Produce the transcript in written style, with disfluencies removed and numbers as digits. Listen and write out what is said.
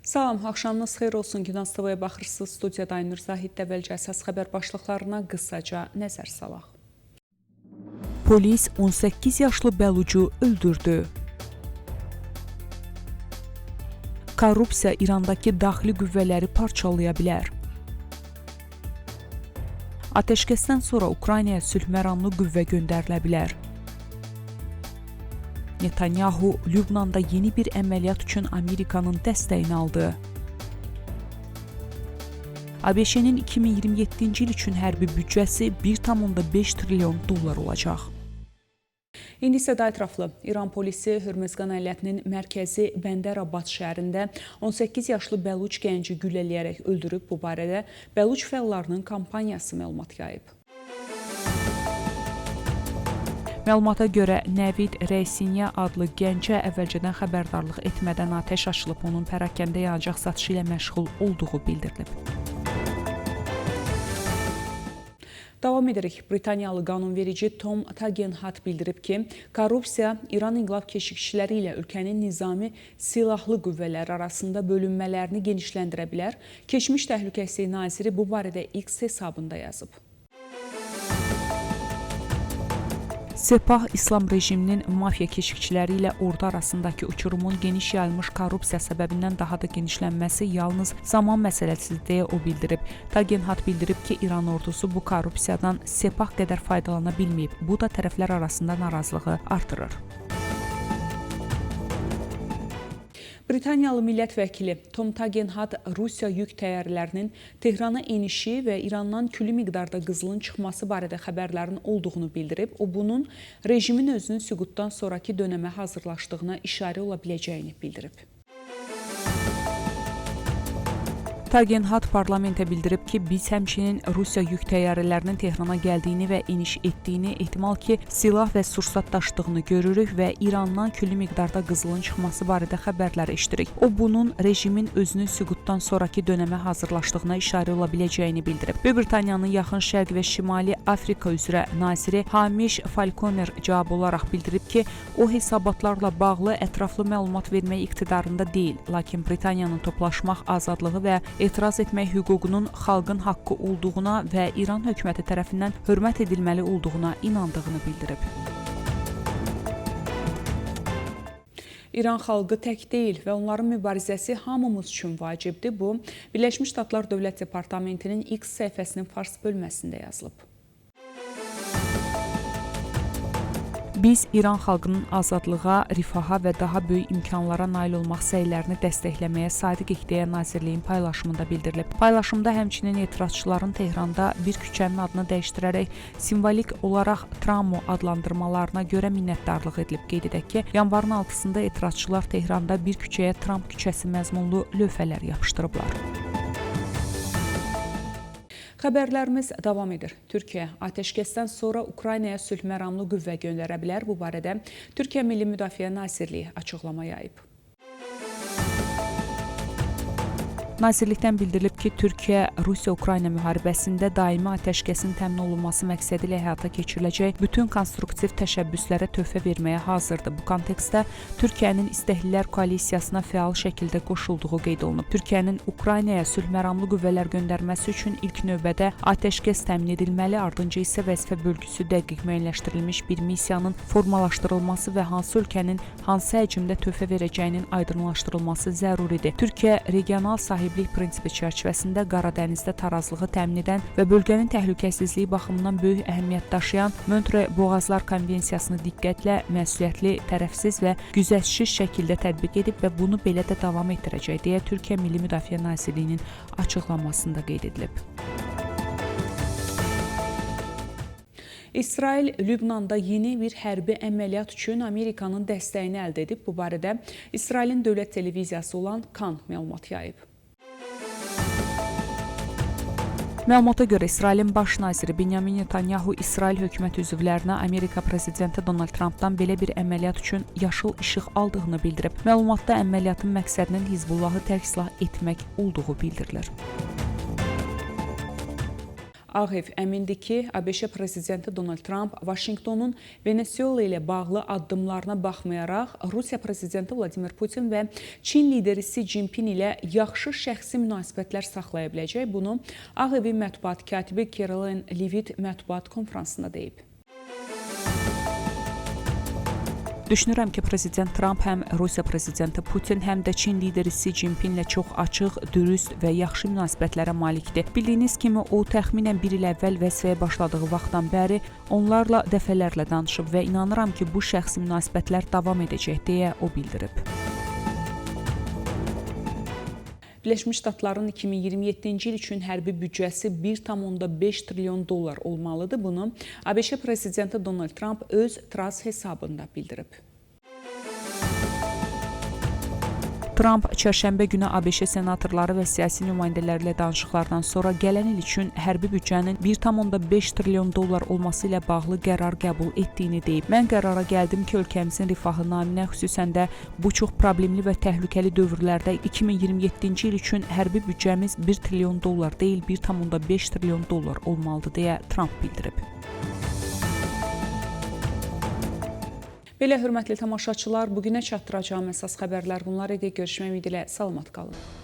Salam, axşamınız xeyir olsun. Günaz TV-yə baxırsınız. Studiyada Aynur Zahiddə Vəlcə əsas xəbər başlıqlarına qısaca nəzər salaq. Polis 18 yaşlı bəlucu öldürdü. Korrupsiya İrandakı daxili qüvvələri parçalaya bilər. Atəşkəsdən sonra Ukraynaya sülh məramlı qüvvə göndərilə bilər. Netanyahu, Lübnanda yeni bir əməliyyat üçün Amerikanın dəstəyini aldı. ABŞ-nin 2027-ci il üçün hərbi büdcəsi 1,5 trilyon dollar olacaq. İndi isə daha ətraflı. İran polisi Hürmüzqan əyaletinin mərkəzi Bəndər-Abbad şəhərində 18 yaşlı bəluc gənci güllələyərək öldürüb. Bu barədə bəluc fəallarının kampaniyası məlumat yayıb. Məlumata görə Nəvid Reysinyə adlı gəncə əvvəlcədən xəbərdarlıq etmədən atəş açılıb, onun pərakəndə yanacaq satışı ilə məşğul olduğu bildirilib. Davam edirik. Britaniyalı qanunverici Tom Tagenhat bildirib ki, korrupsiya İran inqilab keşikçiləri ilə ölkənin nizami silahlı qüvvələri arasında bölünmələrini genişləndirə bilər. Keçmiş Təhlükəsizlik naziri bu barədə X hesabında yazıb. Sepah İslam rejiminin mafiya keşikçiləri ilə ordu arasındakı uçurumun geniş yayılmış korrupsiya səbəbindən daha da genişlənməsi yalnız zaman məsələsidir deyə o bildirib. Tagenhat bildirib ki, İran ordusu bu korrupsiyadan Sepah qədər faydalana bilməyib. Bu da tərəflər arasında narazılığı artırır. Britaniyalı millət vəkili Tom Tagenhat Rusiya yük təyyarələrinin Tehrana enişi və İrandan külli miqdarda qızılın çıxması barədə xəbərlərin olduğunu bildirib. O, bunun rejimin özünün süqutdan sonraki dönəmə hazırlaşdığına işarə ola biləcəyini bildirib. Tagenhat parlamentə bildirib ki, biz həmçinin Rusiya yük təyyarələrinin Tehrana gəldiyini və eniş etdiyini, ehtimal ki, silah və sursat daşıdığını görürük və İrandan külli miqdarda qızılın çıxması barədə xəbərlər eşidirik. O, bunun rejimin özünün süqutdan sonraki dönəmə hazırlaşdığına işarə ola biləcəyini bildirib. Böyük Britaniyanın Yaxın Şərq və Şimali Afrika üzrə naziri Hamish Falconer cavab olaraq bildirib ki, o hesabatlarla bağlı ətraflı məlumat vermək iqtidarında deyil, lakin Britaniyanın toplaşmaq azadlığı və etiraz etmək hüququnun xalqın haqqı olduğuna və İran hökuməti tərəfindən hörmət edilməli olduğuna inandığını bildirib. İran xalqı tək deyil və onların mübarizəsi hamımız üçün vacibdir. Bu, Birləşmiş Ştatlar Dövlət Departamentinin X səhifəsinin fars bölməsində yazılıb. Biz İran xalqının azadlığa, rifaha və daha böyük imkanlara nail olmaq səylərini dəstəkləməyə sadiqik deyə Nazirliyin paylaşımında bildirilib. Paylaşımda həmçinin etirazçıların Tehranda bir küçənin adını dəyişdirərək simvolik olaraq Tramo adlandırmalarına görə minnətdarlıq edilib. Qeyd edək ki, yanvarın 6-sında etirazçılar Tehranda bir küçəyə Tramp küçəsi məzmunlu lövhələr yapışdırıblar. Xəbərlərimiz davam edir. Türkiyə atəşkəsdən sonra Ukraynaya sülh məramlı qüvvə göndərə bilər. Bu barədə Türkiyə Milli Müdafiə Nazirliyi açıqlama yayıb. Nazirlikdən bildirilib ki, Türkiyə Rusiya-Ukrayna müharibəsində daimi atəşkəsin təmin olunması məqsədi ilə həyata keçiriləcək bütün konstruktiv təşəbbüslərə töhfə verməyə hazırdır. Bu kontekstdə Türkiyənin İstəklilər Koalisiyasına fəal şəkildə qoşulduğu qeyd olunub. Türkiyənin Ukraynaya sülh məramlı qüvvələr göndərməsi üçün ilk növbədə atəşkəs təmin edilməli, ardınca isə vəzifə bölgüsü dəqiq müəyyənləşdirilmiş bir missiyanın formalaşdırılması və hansı ölkənin hansı həcmdə töhfə verəcəyinin aydınlaşdırılması zəruridir. Türkiyə regional sahiblik prinsipi çərçivəsində Qara Dənizdə tarazlığı təmin edən və bölgənin təhlükəsizliyi baxımından böyük əhəmiyyət daşıyan Montre Boğazlar Konvensiyasını diqqətlə, məsuliyyətli, tərəfsiz və güzəştsiz şəkildə tətbiq edib və bunu belə də davam etdirəcək deyə Türkiyə Milli Müdafiə Nazirliyinin açıqlamasında qeyd edilib. İsrail Lübnanda yeni bir hərbi əməliyyat üçün Amerikanın dəstəyini əldə edib. Bu barədə İsrailin dövlət televiziyası olan Kan məlumat yayıb. Məlumata görə İsrailin baş naziri Benyamin Netanyahu İsrail hökumət üzvlərinə Amerika prezidenti Donald Trumpdan belə bir əməliyyat üçün yaşıl işıq aldığını bildirib. Məlumatda əməliyyatın məqsədinin Hizbullahı tərk silah etmək olduğu bildirilir. Ağ Ev əmindir ki, ABŞ prezidenti Donald Trump Vaşinqtonun Venezuela ilə bağlı addımlarına baxmayaraq, Rusiya prezidenti Vladimir Putin və Çin lideri Xi Jinping ilə yaxşı şəxsi münasibətlər saxlaya biləcək. Bunu Ağ Evin mətbuat katibi Caroline Leavitt mətbuat konfransında deyib. Düşünürəm ki, prezident Trump həm Rusiya prezidenti Putin, həm də Çin lideri Xi Jinping ilə çox açıq, dürüst və yaxşı münasibətlərə malikdir. Bildiyiniz kimi, o təxminən bir il əvvəl vəzifəyə başladığı vaxtdan bəri onlarla dəfələrlə danışıb və inanıram ki, bu şəxsi münasibətlər davam edəcək deyə o bildirib. Birləşmiş Ştatların 2027-ci il üçün hərbi büdcəsi 1,5 trilyon dollar olmalıdır. Bunu ABŞ prezidenti Donald Trump öz Truth hesabında bildirib. Trump çərşənbə günü ABŞ senatorları və siyasi nümayəndələri ilə danışıqlardan sonra gələn il üçün hərbi büdcənin 1,5 trilyon dollar olması ilə bağlı qərar qəbul etdiyini deyib. Mən qərara gəldim ki, ölkəmizin rifahı naminə, xüsusən də bu çox problemli və təhlükəli dövrlərdə 2027-ci il üçün hərbi büdcəmiz 1 trilyon dollar deyil, 1,5 trilyon dollar olmalıdır deyə Trump bildirib. Belə hörmətli tamaşaçılar, bugünə çatdıracağım əsas xəbərlər bunlar idi. Görüşmək ümidi ilə salamat qalın.